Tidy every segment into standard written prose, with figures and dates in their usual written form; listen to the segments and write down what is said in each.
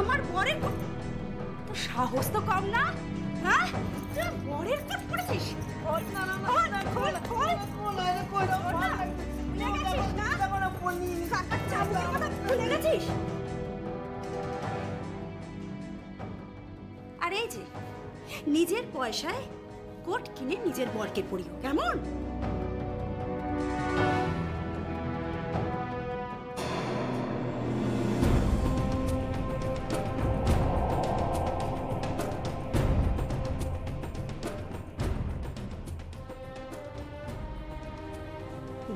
আমার বরের কোট? তোর সাহস তো কম না? হ্যাঁ, তুই বরের কোট পরেছিস? আর এই যে নিজের পয়সায় কোট কিনে নিজের বরকে পরিও, কেমন?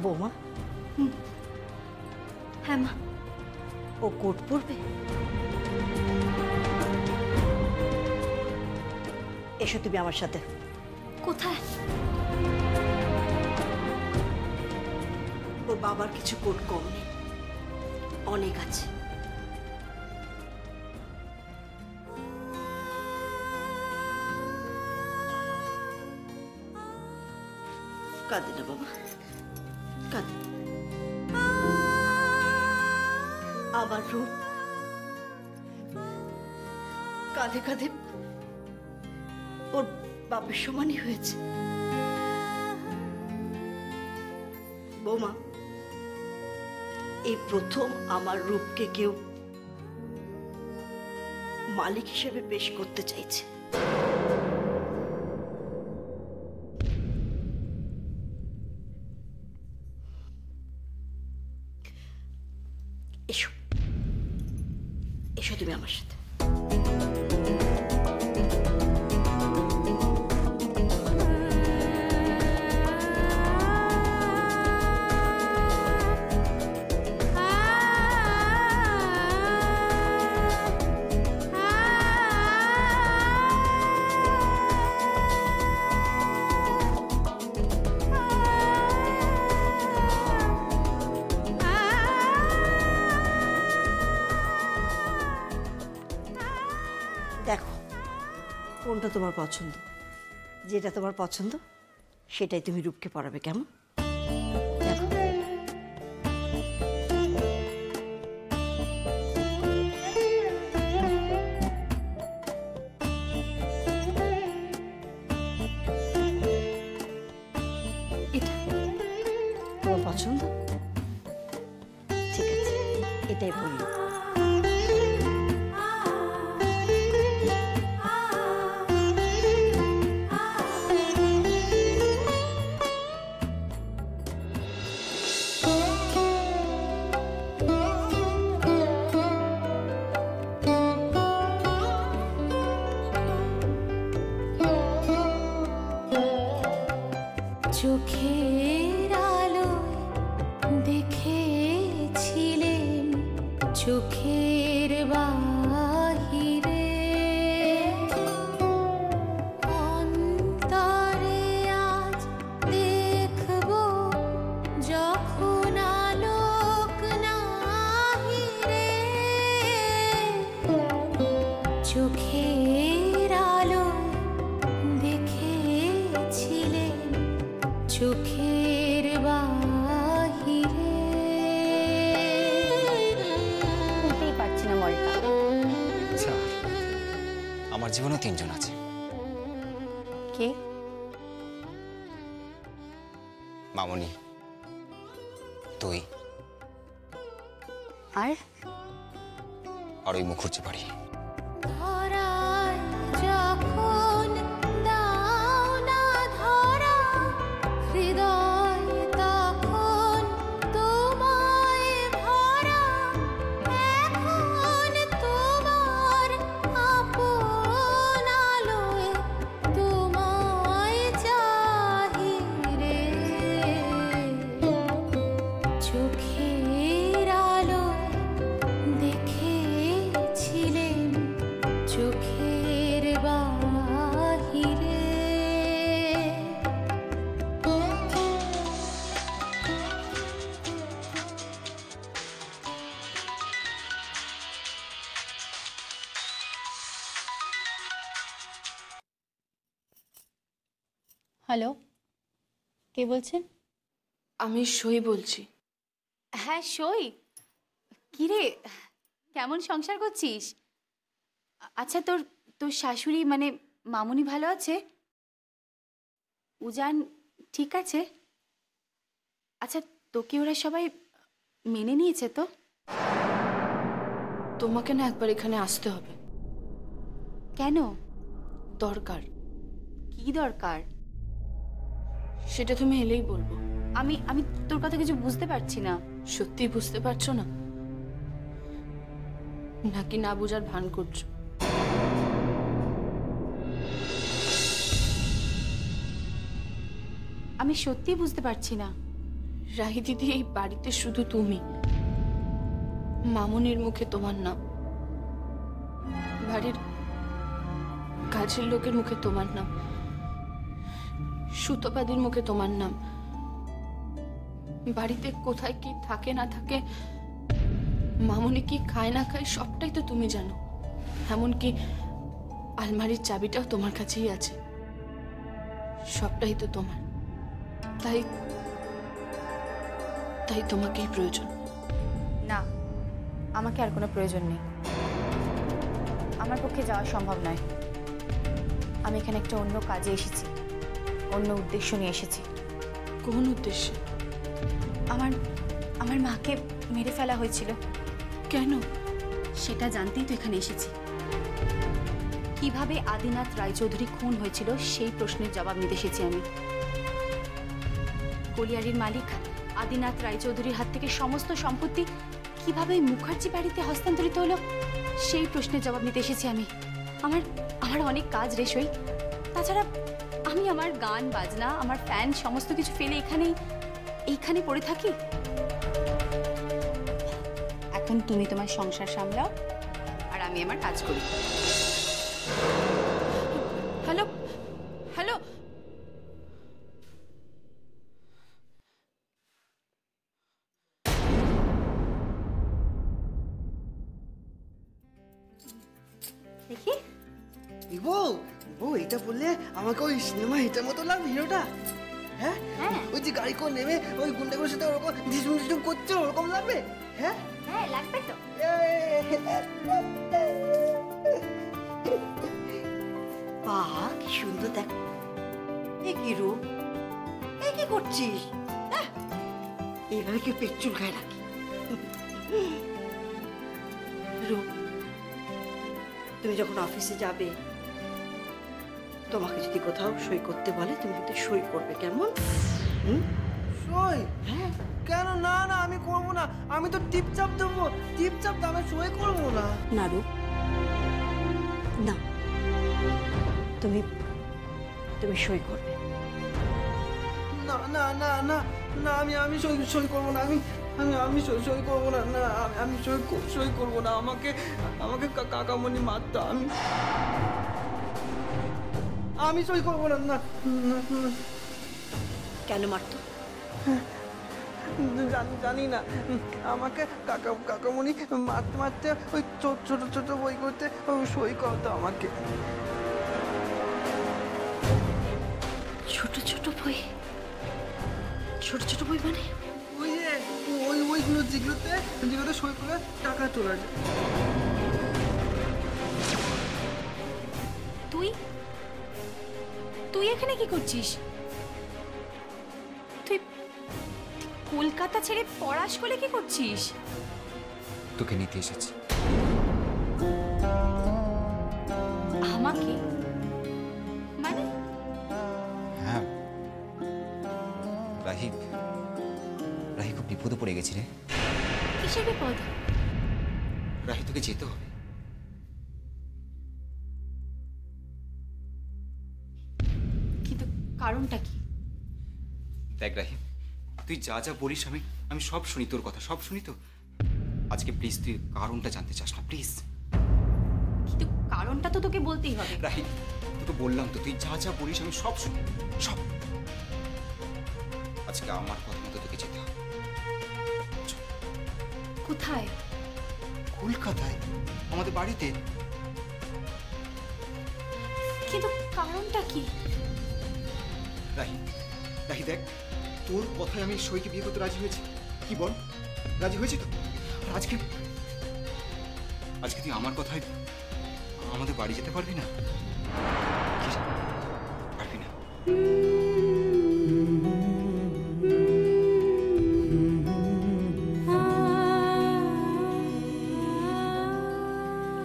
বৌমা। হ্যাঁ মা। ও কোট পরবে? এসো তুমি আমার সাথে। কোথায়? ওর বাবার কিছু কোট কম নেই, অনেক আছে। কাঁদে না বাবা, কাঁদে। আমার রূপ কাঁধে কাঁধে ওর বাপের সমানই হয়েছে। বৌমা, এই প্রথম আমার রূপকে কেউ মালিক হিসেবে পেশ করতে চাইছে। এসো, এসো তুমি আমার সাথে। দেখো কোনটা তোমার পছন্দ, যেটা তোমার পছন্দ সেটাই তুমি রূপকে পরাবে, কেমন? দেখো। এটা তোমার পছন্দ? ঠিক আছে, এটাই পরিয়ে। চোখের আলো দেখেছিলেন চোখের বাহিরে, অন্তরে আজ দেখব যখন আলোক নাহিরে। চোখের আলো দেখেছিলেন চোখের বাহিরে। বুঝতেই পারছি না মলটা। আচ্ছা, আমার জীবনে তিনজন আছে। কে? মামনি, তুই, আর ওই মুখুজ্জি বাড়ি। ধরায় যখন দাও না ধরা, হৃদয় তখন তোমায় ভরা। এখন তোমার আপন আলোয় তোমায় চাহিরে। চোখের আলোয় দেখেছিলেন চোখের বাহিরে। হ্যালো, কে বলছেন? আমি সই বলছি। হ্যাঁ সই। কিরে, কেমন সংসার করছিস? আচ্ছা, তোর তোর শাশুড়ি মানে মামুনি ভালো আছে? উজান ঠিক আছে? আচ্ছা, তোকে ওরা সবাই মেনে নিয়েছে তো? তোমাকে না একবার এখানে আসতে হবে। কেন? দরকার। কি দরকার? সেটা তুমি এলেই বলবো। আমি আমি তোর কথা কিছু বুঝতে পারছি না। সত্যি বুঝতে পারছো না, নাকি না বোঝার ভান করছো? আমি সত্যি বুঝতে পারছি না। রাহি দিদি, এই বাড়িতে শুধু তুমি। মামুনির মুখে তোমার নাম, বাড়ির কাজের লোকের মুখে তোমার নাম, সুতোপাদির মুখে তোমার নাম। বাড়িতে কোথায় কি থাকে না থাকে, মামুনি কি খায় না খায়, সবটাই তো তুমি জানো। এমনকি আলমারির চাবিটাও তোমার কাছেই আছে। সবটাই তো তোমার। তাই তাই তোমাকেই প্রয়োজন। না, আমাকে আর কোনো প্রয়োজন নেই। আমার পক্ষে যাওয়া সম্ভব নয়। আমি এখানে একটা অন্য কাজে এসেছি, অন্য উদ্দেশ্য নিয়ে এসেছি। কোন উদ্দেশ্যে? আমার আমার মাকে মেরে ফেলা হয়েছিল। কেন? সেটা জানতেই তো এখানে এসেছি। কিভাবে আদিনাথ রায়চৌধুরী খুন হয়েছিল সেই প্রশ্নের জবাব নিতে এসেছি আমি। কলিয়ারির মালিক আদিনাথ রায়চৌধুরীর হাত থেকে সমস্ত সম্পত্তি কিভাবে মুখার্জি বাড়িতে হস্তান্তরিত হলো সেই প্রশ্নের জবাব নিতে এসেছি আমি। আমার আমার অনেক কাজ রে সই। তাছাড়া আমি আমার গান বাজনা, আমার ফ্যান সমস্ত কিছু ফেলে এইখানে পড়ে থাকি। এখন তুমি তোমার সংসার সামলাও আর আমি আমার কাজ করি। হ্যালো হ্যালো, দেখি বউ বউ, এটা বললে আমাকে ওই সিনেমা হিটার মতো লাগবে হিরোটা। হ্যাঁ, হ্যাঁ। ওই যে গাড়ি করে নেমে ওই গুন্ডাগুলোর সাথে ওরকম ঝিঝুম ঝিঝুম করছে, ওরকম লাগবে। হ্যাঁ হ্যাঁ, লাগবে তো। বাহ, কি সুন্দর দেখ। এ কি রূপ, এ কি করছিস? আহ, এইভাবে কেউ পেট চুলকায় নাকি? রূপ, তুমি যখন অফিসে যাবে, তোমাকে যদি কোথাও সই করতে বলে তুমি কিন্তু সই করবে, কেমন? সই? হ্যাঁ। কেন? না না, আমি করবো না। আমি তো টিপচাপ দেবো, টিপচাপ আমি সই করবো না। না রূপ, না, তুমি তুমি সই করবে। না না না না না, আমি সই সই করবো না। আমি সই করবো না। না, আমি সই করবো না। আমাকে কাকামণি মারতো। আমি সই করবো না। না না, না। কেন মারতো? জানি না। আমাকে কাকামণি মারতে মারতে ওই ছোট ছোট বই করতে সই করতো আমাকে। ছোট ছোট বই? ছোট ছোট বই মানে? ওই যে ওইগুলো যেগুলোতে সই করে টাকা তোলা যায়। তুই তুই এখানে কি করছিস? তুই কলকাতা ছেড়ে পড়াশ করে কি করছিস? তোকে নিতে এসেছি। আমাকে মানে? হ্যাঁ, রাহি খুব বিপদে পড়ে গেছি রে। কিসের বিপদ? রাহি, তোকে যেতে হবে। কিন্তু কারণটা কি? দেখ রাহি, তুই যা যা বলিস আমি সব শুনি, তোর কথা সব শুনি তো। আজকে প্লিজ তুই কারণটা জানতে চাস না, প্লিজ। কিন্তু কারণটা তো তোকে বলতেই হবে। রাহি, তোকে বললাম তো, তুই যা যা বলিস আমি সব শুনি, সব। আজকে আমার কথা মতো তোকে যেতে হবে। কোথায়? কলকাতায়, আমাদের বাড়িতে। কিন্তু কারণটা কি? রাহি দেখ, তোর কথায় আমি সইকে বিয়ে করতে রাজি হয়েছি। কি বল, রাজি হয়েছি তো? আর আজকে তুই আমার কথায় আমাদের বাড়ি যেতে পারবি না? কি রে? পারবি না?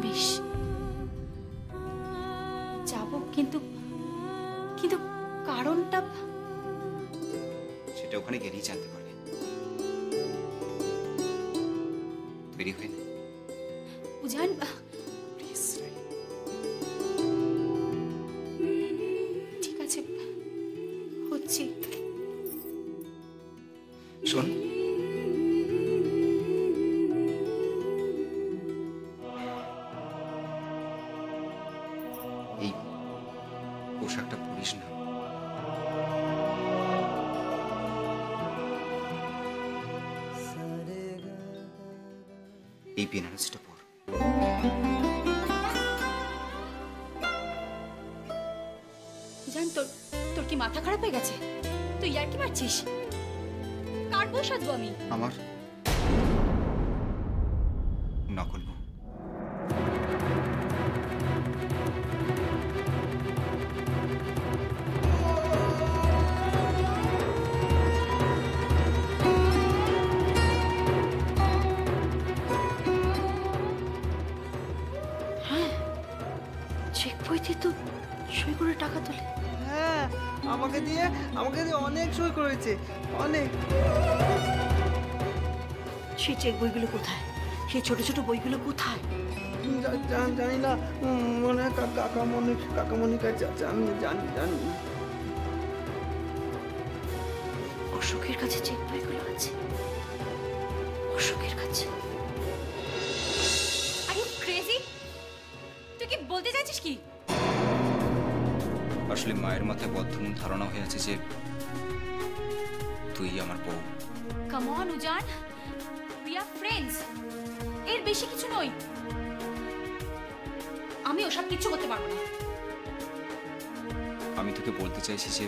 বেশ, যাব, কিন্তু কিন্তু কারণটা সেটা ওখানে গেলেই জানতে পারবি। তৈরি হয় না? উজান, প্লিজ। ঠিক আছে, হচ্ছি। শোন, এই পোশাকটা পরিস না। এই বেনারসিটা পর। জান, তোর তোর কি মাথা খারাপ হয়ে গেছে? তুই আর কি মারছিস? কার বউ সাজবো আমি? আমার নকল বউ। চেক বইতে তো সই করে টাকা তোলে। হ্যাঁ, আমাকে দিয়ে অনেক সই করেছে, অনেক। সেই চেক বইগুলো কোথায়? সেই ছোট ছোট বইগুলো কোথায়? জানি না, মনে হয় কাকামণির কাছে আছে, আমি জানি। অশোকের কাছে চেক বইগুলো আছে। অশোকের কাছে? Are you crazy? তুই কি বলতে চাইছিস কি? আসলে মায়ের মাথায় বদ্ধমূল ধারণা হয়ে আছে যে তুই আমার বউ। Come on Ujan, we are friends, এর বেশি কিছু নই। আমি ওসব কিছু করতে পারবো না। আমি তোকে বলতে চাইছি যে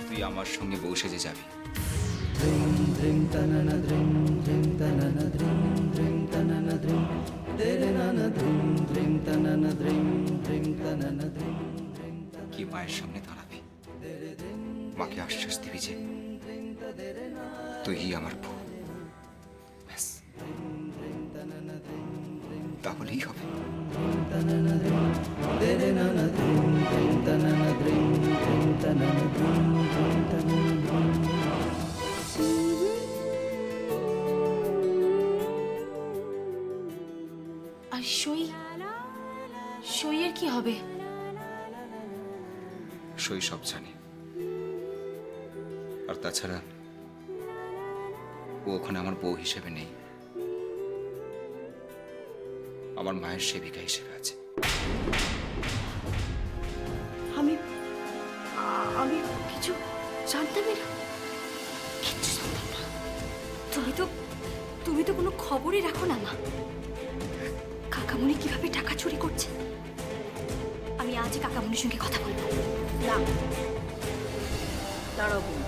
তুই আমার সঙ্গে বউ সেজে যাবি। কি মায়ের সামনে দাঁড়াবি, মাকে আশ্বাস দিবি যে তুই আমার বউ, ব্যাস, তাহলেই হবে। আর সইয়ের কি হবে? শৈশব জানে, আর তাছাড়া ও ওখানে আমার বউ হিসেবে নেই, আমার মায়ের সেবিকা হিসেবে আছে। আমি কিছু জানতামই না, কিচ্ছু জানতাম না। তুমি তো কোনো খবরই রাখো না মা। কাকামণি কিভাবে টাকা চুরি করছে? আমি আজই কাকামণির সঙ্গে কথা বলবো। না, দাঁড়াও বোন,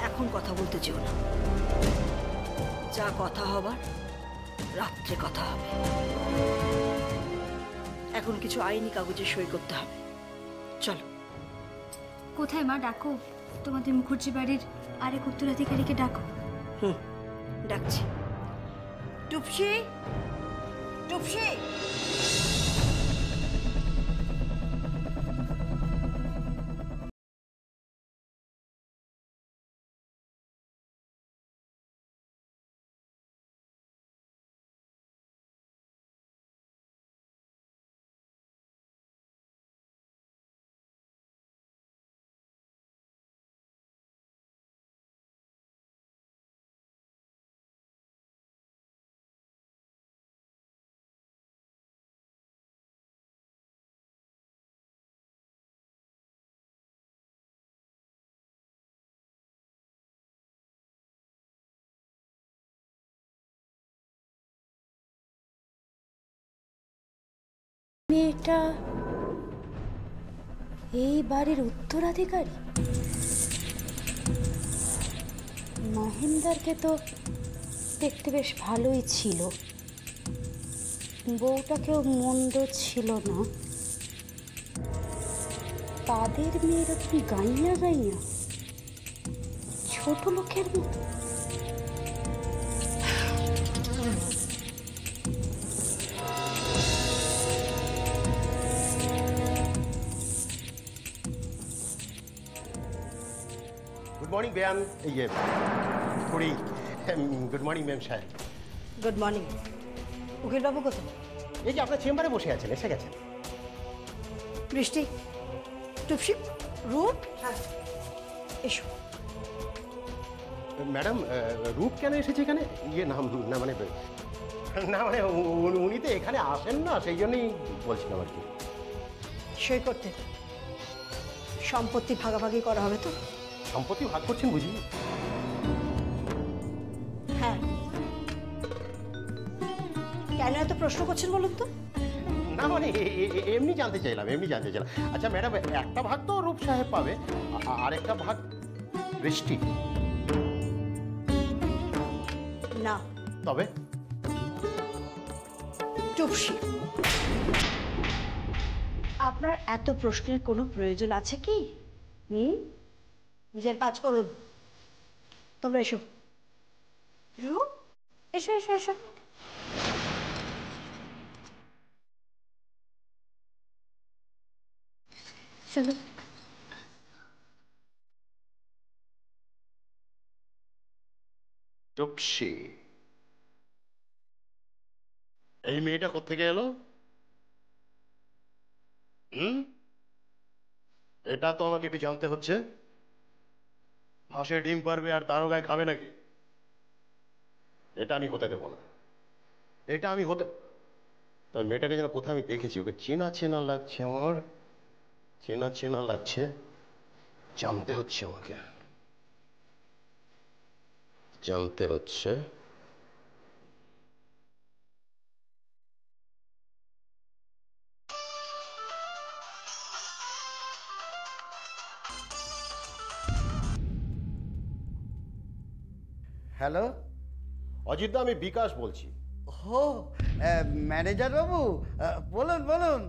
এখন কথা বলতে চেও না। যা কথা হবার রাত্রে কথা হবে। এখন কিছু আইনি কাগজে সই করতে হবে। চলো। কোথায় মা? ডাকো তোমাদের মুখর্জি বাড়ির আরেক উত্তরাধিকারীকে ডাকো। ডাকছি। টুপসি, টুপসি। মেয়েটা এই বাড়ির উত্তরাধিকারী। মহেন্দারকে তো দেখতে বেশ ভালোই ছিল, বউটাকেও মন্দ ছিল না। তাদের মেয়েরা কি গাইয়া গাইয়া ছোট লোকের মতো। गुड मॉर्निंग बयान ये थोड़ी गुड मॉर्निंग मैम साहेब। Good morning. উকিলবাবু কোথায়? এই যে আপনার চেম্বারে বসে আছেন, এসে গেছেন। বৃষ্টি, টুপসি, রূপ, হ্যাঁ এসো। ম্যাডাম রূপ কেন এসেছে এখানে? ইয়ে না না মানে না মানে উনি তো এখানে আসেন না, সেই জন্যই বলছিলাম আর কি। সই করতে সম্পত্তি ভাগাভাগি করা হবে তো? সম্পত্তি ভাগ করছেন বুঝি? হ্যাঁ। কেন এত প্রশ্ন করছেন বলুন তো? না মানে এমনি জানতে চাইলাম, এমনি জানতে চাইলাম। আচ্ছা ম্যাডাম, একটা ভাগ তো রূপ সাহেব পাবে, আরেকটা ভাগ বৃষ্টি। না। তবে টুপসি। আপনার এত প্রশ্নের কোনো প্রয়োজন আছে কি? নিজের কাজ করুন। তোমরা এসো। এসো এসো এসো। চলো। টুপসি, এই মেয়েটা কোত্থেকে এলো? এটা তো আমাকে একটু জানতে হচ্ছে। হাঁসে ডিম পারবে আর তারও গায়ে খাবে নাকি? এটা আমি হতে দেবো না, এটা আমি হতে। তার মেয়েটাকে যেন কোথাও আমি দেখেছি, ওকে চেনা চেনা লাগছে আমার, চেনা চেনা লাগছে। জানতে হচ্ছে, আমাকে জানতে হচ্ছে। হ্যালো অজিতদা, আমি বিকাশ বলছি। ও ম্যানেজার বাবু, বলুন বলুন।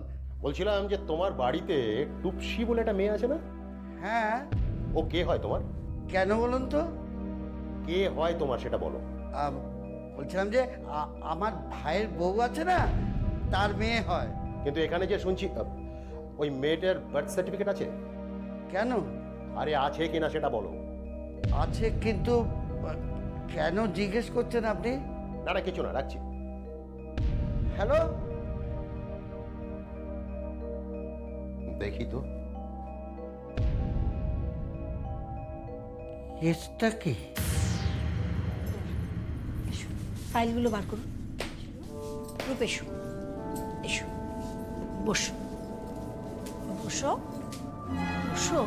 বলছিলাম যে তোমার বাড়িতে টুপসি বলে একটা মেয়ে আছে না? হ্যাঁ। ও কে হয় তোমার? কেন বলুন তো? কে হয় তোমার সেটা বলো। বলছিলাম যে আমার ভাইয়ের বউ আছে না, তার মেয়ে হয়। কিন্তু এখানে যে শুনছি ওই মেয়েটার বার্থ সার্টিফিকেট আছে। কেন? আরে আছে কিনা সেটা বলো। আছে, কিন্তু কেন জিজ্ঞেস করছেন আপনি? না না কিছু না, রাখছি। হ্যালো, দেখি তো কেসটা কি? ফাইলগুলো বার করুন। রূপ এসো, এসো, বসো বসো বসো।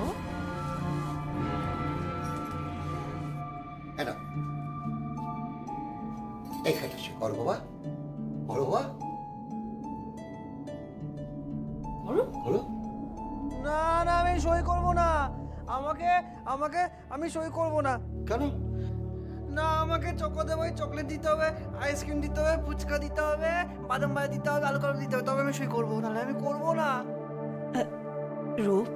এখানে এসে করো বাবা, করো বাবা, করো করো। না না, আমি সই করব না। আমাকে আমাকে আমি সই করব না। কেন? না, আমাকে চকোতে ভাই চকলেট দিতে হবে, আইসক্রিম দিতে হবে, ফুচকা দিতে হবে, বাদাম ভাজা দিতে হবে, আলু কাবলি দিতে হবে, তবে আমি সই করবো, নাহলে আমি করবো না। রূপ,